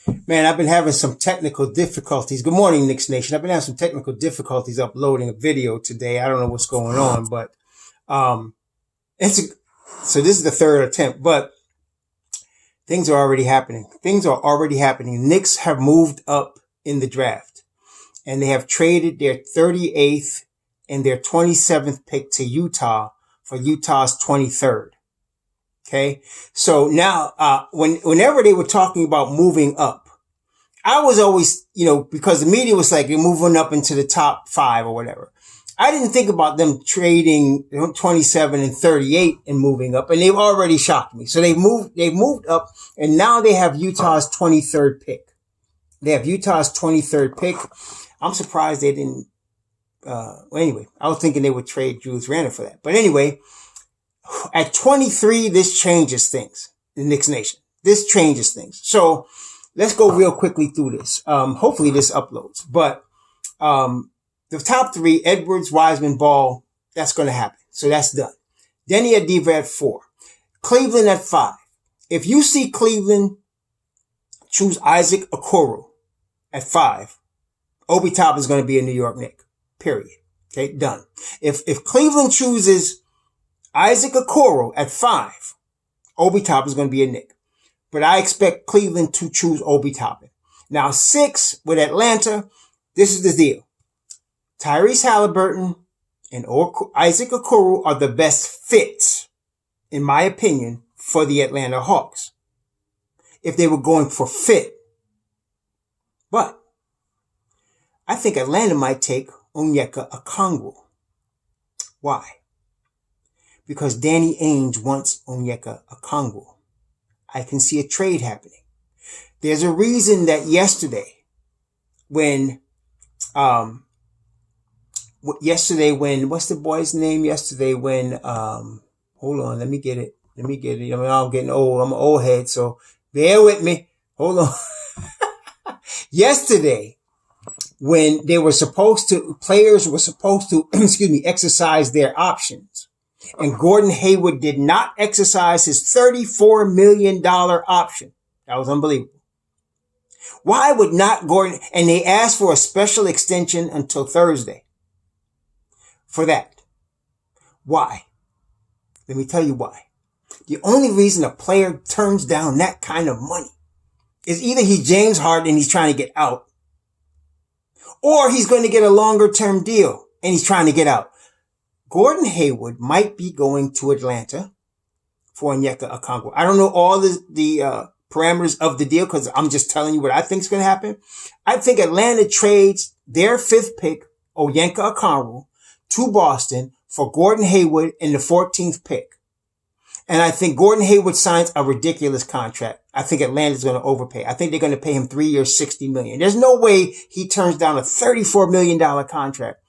Man, I've been having some technical difficulties. Good morning, Knicks Nation. I've been having some technical difficulties uploading a video today. I don't know what's going on, but um, so this is the third attempt, but things are already happening. Things are already happening. Knicks have moved up in the draft, and they have traded their 38th and their 27th pick to Utah for Utah's 23rd. Okay, so now whenever they were talking about moving up, I was always, because the media was like, you're moving up into the top 5 or whatever. I didn't think about them trading 27 and 38 and moving up, and they've already shocked me. So they moved up, and now they have Utah's 23rd pick. They have Utah's 23rd pick. I'm surprised they didn't. Anyway, I was thinking they would trade Julius Randle for that. But anyway, at 23, this changes things. The Knicks Nation. This changes things. So let's go real quickly through this. Hopefully this uploads. But the top 3, Edwards, Wiseman, Ball, that's going to happen. So that's done. Denny Adiva at 4. Cleveland at 5. If you see Cleveland choose Isaac Okoro at 5, Obi Toppin is going to be a New York Knick. Period. Okay, done. If Cleveland chooses Isaac Okoro at 5, Obi Toppin is going to be a Knick. But I expect Cleveland to choose Obi Toppin. Now 6 with Atlanta, this is the deal. Tyrese Halliburton and Isaac Okoro are the best fits, in my opinion, for the Atlanta Hawks. If they were going for fit. But I think Atlanta might take Onyeka Okongwu. Why? Because Danny Ainge wants Onyeka Okongwu. I can see a trade happening. There's a reason that yesterday when, what's the boy's name yesterday when, hold on, let me get it. I mean, I'm getting old. I'm an old head, so bear with me. Hold on. Yesterday, when players were supposed to, exercise their options. And Gordon Hayward did not exercise his $34 million option. That was unbelievable. Why would not Gordon, and they asked for a special extension until Thursday for that. Why? Let me tell you why. The only reason a player turns down that kind of money is either he's James Harden and he's trying to get out, or he's going to get a longer term deal and he's trying to get out. Gordon Hayward might be going to Atlanta for Onyeka Okongwu. I don't know all the parameters of the deal because I'm just telling you what I think is going to happen. I think Atlanta trades their 5th pick, Onyeka Okongwu, to Boston for Gordon Hayward in the 14th pick. And I think Gordon Hayward signs a ridiculous contract. I think Atlanta's going to overpay. I think they're going to pay him 3 years, $60 million. There's no way he turns down a $34 million contract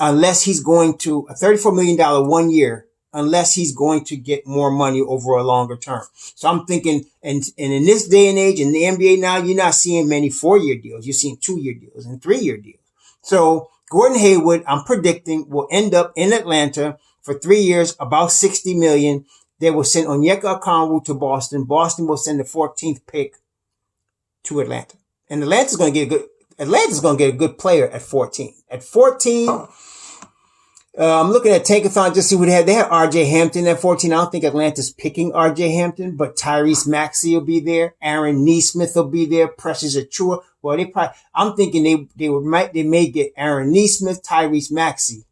unless he's going to a $34 million 1 year, unless he's going to get more money over a longer term. So I'm thinking, and in this day and age in the NBA now, you're not seeing many 4-year deals. You're seeing 2-year deals and 3-year deals. So Gordon Hayward, I'm predicting, will end up in Atlanta for 3 years, about $60 million. They will send Onyeka Okongwu to Boston. Boston will send the 14th pick to Atlanta. And Atlanta's going to get a good player at 14. At 14, I'm looking at Tankathon just to see what they had. They had RJ Hampton at 14. I don't think Atlanta's picking RJ Hampton, but Tyrese Maxey will be there. Aaron Nesmith will be there. Precious Achiuwa. Well, I'm thinking they may get Aaron Nesmith, Tyrese Maxey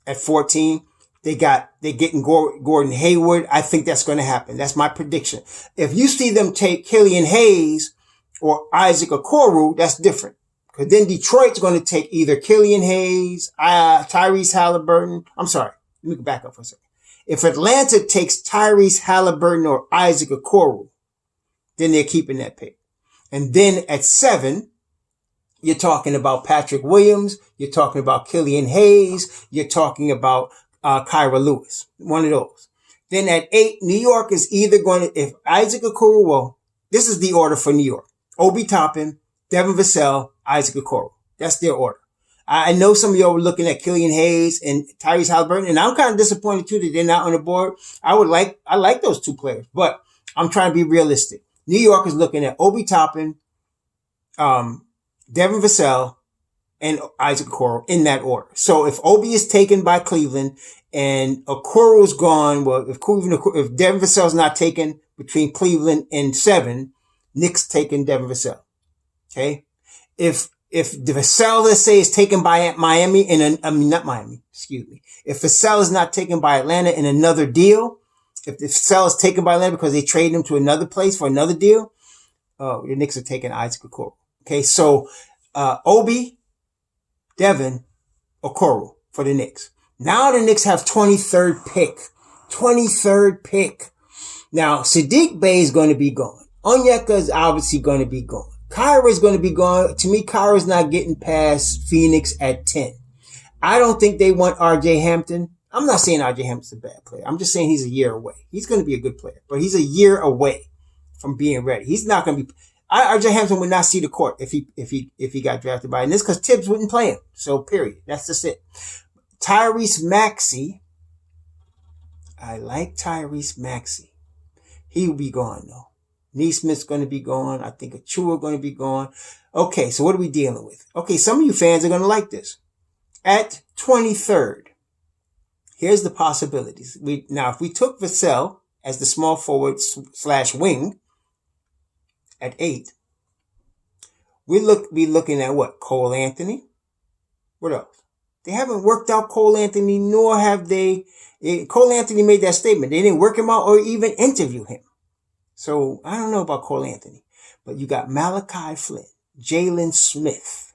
at 14. They're getting Gordon Hayward. I think that's going to happen. That's my prediction. If you see them take Killian Hayes or Isaac Okoro, that's different. Because then Detroit's going to take either Killian Hayes, Tyrese Halliburton. I'm sorry. Let me go back up for a second. If Atlanta takes Tyrese Halliburton or Isaac Okoro, then they're keeping that pick. And then at 7, you're talking about Patrick Williams. You're talking about Killian Hayes. You're talking about Kyra Lewis. One of those. Then at 8, New York is either going to, if Isaac Okoro, well, this is the order for New York. Obi Toppin, Devin Vassell, Isaac Okoro. That's their order. I know some of y'all were looking at Killian Hayes and Tyrese Halliburton, and I'm kind of disappointed too that they're not on the board. I like those 2 players, but I'm trying to be realistic. New York is looking at Obi Toppin, Devin Vassell, and Isaac Okoro in that order. So if Obi is taken by Cleveland and Okoro's gone, well, if Devin Vassell's not taken between Cleveland and 7, Knicks taking Devin Vassell. Okay. If Vassell, let's say, is taken by Miami if Vassell is not taken by Atlanta in another deal, if Vassell is taken by Atlanta because they trade him to another place for another deal, the Knicks are taking Isaac Okoro. Okay. So, Obi, Devin, Okoro for the Knicks. Now the Knicks have 23rd pick. 23rd pick. Now, Sadiq Bey is going to be gone. Onyeka is obviously going to be gone. Kyra is going to be gone. To me, Kyra is not getting past Phoenix at 10. I don't think they want RJ Hampton. I'm not saying RJ Hampton's a bad player. I'm just saying he's a year away. He's going to be a good player, but he's a year away from being ready. He's not going to be... RJ Hampton would not see the court if he got drafted by, and this because Tibbs wouldn't play him. So period. That's just it. Tyrese Maxey. I like Tyrese Maxey. He will be gone though. Neesmith's going to be gone. I think Achua going to be gone. Okay, so what are we dealing with? Okay, some of you fans are going to like this. At 23rd, here's the possibilities. Now, if we took Vassell as the small forward / wing at 8, we'll be looking at what? Cole Anthony. What else? They haven't worked out Cole Anthony, nor have they. Cole Anthony made that statement. They didn't work him out or even interview him. So I don't know about Cole Anthony, but you got Malachi Flynn, Jalen Smith.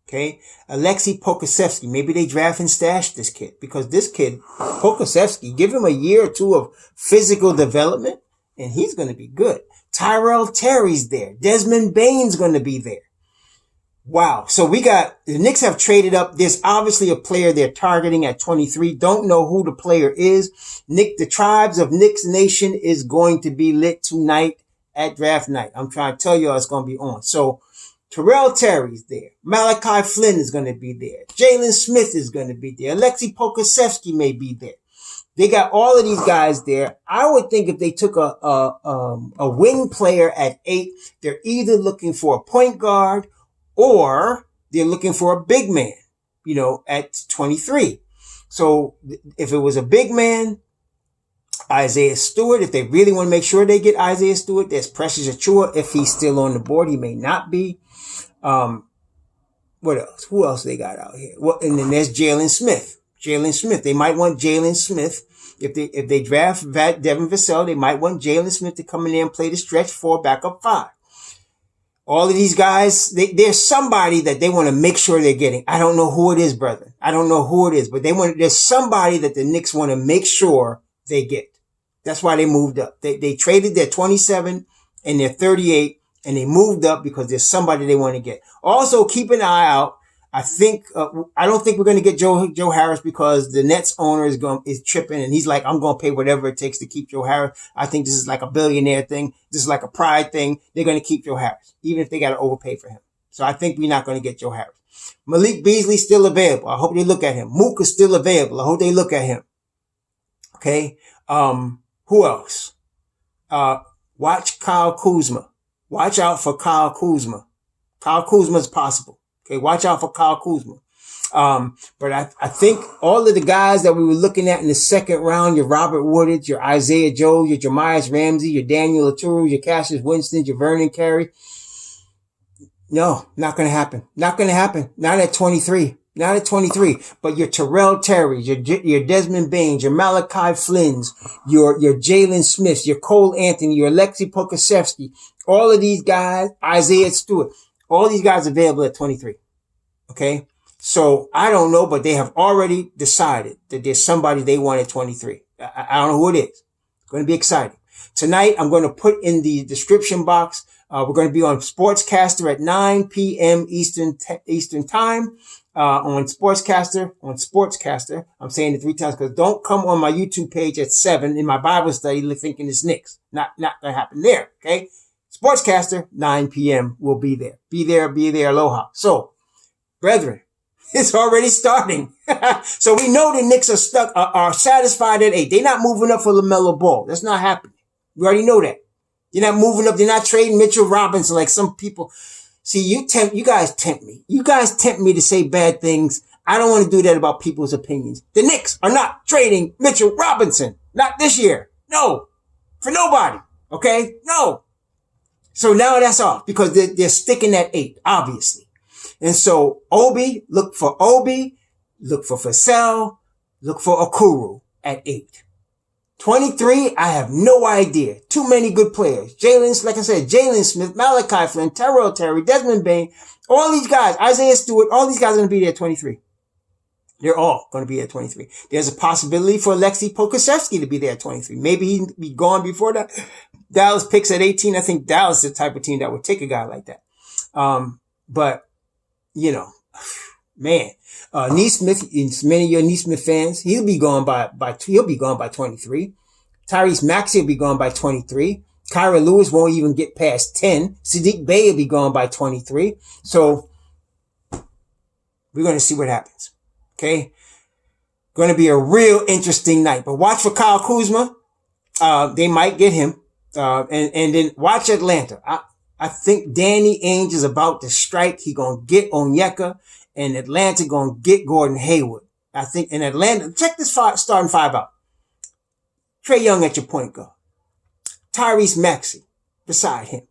Okay. Alexei Pokusevski. Maybe they draft and stash this kid because this kid, Pokusevski, give him a year or two of physical development and he's going to be good. Tyrell Terry's there. Desmond Bain's going to be there. Wow. So the Knicks have traded up. There's obviously a player they're targeting at 23. Don't know who the player is. The Tribes of Knicks Nation is going to be lit tonight at draft night. I'm trying to tell y'all it's going to be on. So Terrell Terry's there. Malachi Flynn is going to be there. Jalen Smith is going to be there. Alexei Pokusevski may be there. They got all of these guys there. I would think if they took a wing player at 8, they're either looking for a point guard or they're looking for a big man, at 23. So if it was a big man, Isaiah Stewart, if they really want to make sure they get Isaiah Stewart, there's Precious Achua. If he's still on the board, he may not be. What else? Who else they got out here? Well, and then there's Jalen Smith. They might want Jalen Smith. If they draft Devin Vassell, they might want Jalen Smith to come in there and play the stretch 4, backup 5. All of these guys, there's somebody that they want to make sure they're getting. I don't know who it is, brethren. I don't know who it is, but there's somebody that the Knicks want to make sure they get. That's why they moved up. They traded their 27 and their 38 and they moved up because there's somebody they want to get. Also, keep an eye out. I don't think we're going to get Joe Harris because the Nets owner is tripping and he's like, I'm going to pay whatever it takes to keep Joe Harris. I think this is like a billionaire thing. This is like a pride thing. They're going to keep Joe Harris, even if they got to overpay for him. So I think we're not going to get Joe Harris. Malik Beasley's still available. I hope they look at him. Mook is still available. I hope they look at him. Okay. Who else? Watch Kyle Kuzma. Watch out for Kyle Kuzma. Kyle Kuzma is possible. Okay, watch out for Kyle Kuzma. But I think all of the guys that we were looking at in the second round, your Robert Woodard, your Isaiah Jones, your Jermias Ramsey, your Daniel Oturu, your Cassius Winston, your Vernon Carey. No, not going to happen. Not going to happen. Not at 23. Not at 23. But your Terrell Terrys, your Desmond Bains, your Malachi Flynns, your Jalen Smiths, your Cole Anthony, your Alexei Pokusevski, all of these guys, Isaiah Stewart. All these guys available at 23. Okay. So I don't know, but they have already decided that there's somebody they want at 23. I don't know who it is. It's going to be exciting. Tonight, I'm going to put in the description box. We're going to be on Sportscastr at 9 p.m. Eastern time, on Sportscastr. I'm saying it 3 times because don't come on my YouTube page at 7 in my Bible study thinking it's Knicks. Not going to happen there. Okay. Sportscastr, 9 p.m. will be there. Be there, aloha. So, brethren, it's already starting. So we know the Knicks are satisfied at 8. They're not moving up for LaMelo Ball. That's not happening. We already know that. You're not moving up. You're not trading Mitchell Robinson like some people. See, you guys tempt me. You guys tempt me to say bad things. I don't want to do that about people's opinions. The Knicks are not trading Mitchell Robinson. Not this year. No. For nobody. Okay? No. So now that's off because they're sticking at 8, obviously. And so look for Vassell, look for Okuru at 8. 23, I have no idea. Too many good players. Like I said, Jalen Smith, Malachi Flynn, Terrell Terry, Desmond Bain, all these guys, Isaiah Stewart, all these guys are going to be there at 23. They're all going to be at 23. There's a possibility for Alexei Pokusevsky to be there at 23. Maybe he'd be gone before that. Dallas picks at 18. I think Dallas is the type of team that would take a guy like that. But, man, Neesmith, many of your Neesmith fans, he'll be gone by 23. Tyrese Maxey will be gone by 23. Kyra Lewis won't even get past 10. Sadiq Bey will be gone by 23. So we're going to see what happens. Okay. Going to be a real interesting night, but watch for Kyle Kuzma. They might get him. And then watch Atlanta. I think Danny Ainge is about to strike. He gonna get Onyeka, and Atlanta gonna get Gordon Hayward. I think in Atlanta, check this starting 5 out. Trae Young at your point guard. Tyrese Maxey beside him.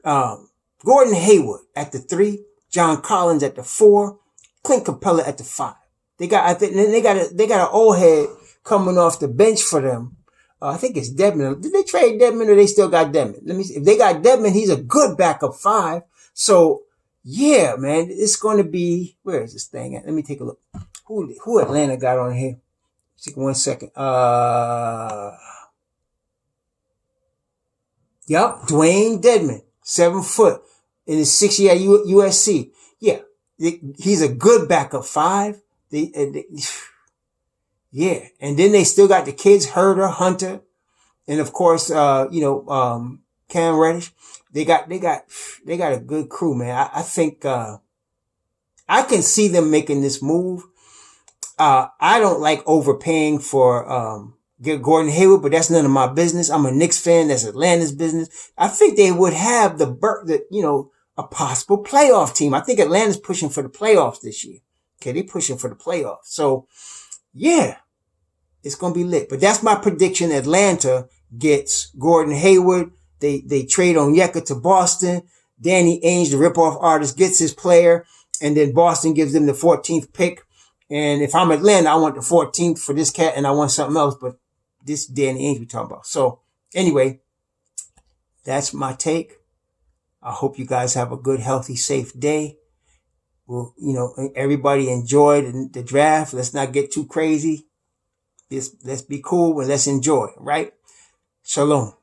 Gordon Hayward at the 3. John Collins at the 4. Clint Capella at the 5. They got an old head coming off the bench for them. I think it's Dedmon. Did they trade Dedmon or they still got Dedmon? Let me see. If they got Dedmon, he's a good backup 5. So yeah, man, it's going to be, where is this thing at? Let me take a look. Who Atlanta got on here? Take 1 second. Yep. Dwayne Dedmon, 7 foot in his 6 year at USC. Yeah. He's a good backup 5. Yeah. And then they still got the kids, Herder, Hunter, and of course, Cam Reddish. They got a good crew, man. I think, I can see them making this move. I don't like overpaying for, Gordon Hayward, but that's none of my business. I'm a Knicks fan. That's Atlanta's business. I think they would have a possible playoff team. I think Atlanta's pushing for the playoffs this year. Okay. They're pushing for the playoffs. So yeah, it's going to be lit, but that's my prediction. Atlanta gets Gordon Hayward. They trade Onyeka to Boston. Danny Ainge, the ripoff artist, gets his player, and then Boston gives them the 14th pick. And if I'm Atlanta, I want the 14th for this cat, and I want something else, but this Danny Ainge we're talking about. So anyway, that's my take. I hope you guys have a good, healthy, safe day. Well, everybody enjoy the draft. Let's not get too crazy. Let's be cool and let's enjoy, right? Shalom.